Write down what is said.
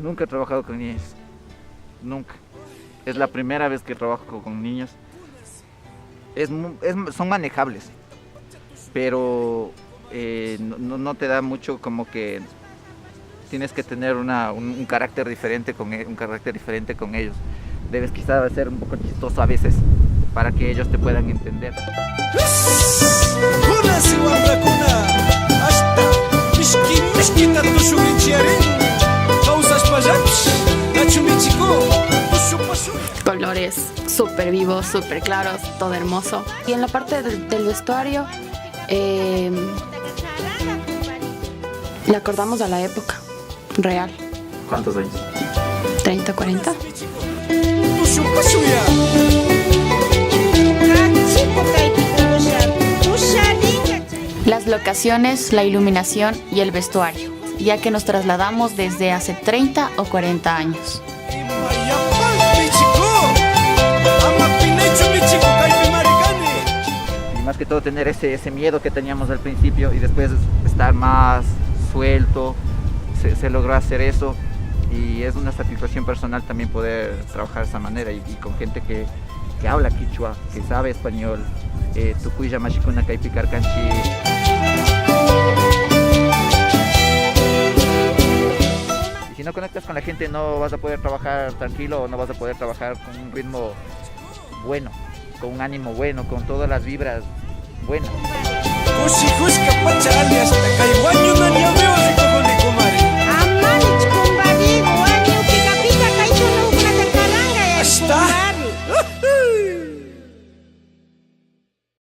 nunca he trabajado con niños, nunca. Es la primera vez que trabajo con niños. Son manejables, pero no te da mucho, como que tienes que tener un carácter diferente con ellos. Debes quizás ser un poco chistoso a veces para que ellos te puedan entender. Colores súper vivos, súper claros, todo hermoso. Y en la parte del vestuario, le acordamos a la época real. ¿Cuántos años? 30, 40. Las locaciones, la iluminación y el vestuario, ya que nos trasladamos desde hace 30 o 40 años. Y más que todo tener ese miedo que teníamos al principio y después estar más suelto, se logró hacer eso. Y es una satisfacción personal también poder trabajar de esa manera y con gente que habla quichua, que sabe español, tucuya mashikuna kaipicar kanchi. Y si no conectas con la gente no vas a poder trabajar tranquilo, o no vas a poder trabajar con un ritmo bueno, con un ánimo bueno, con todas las vibras buenas.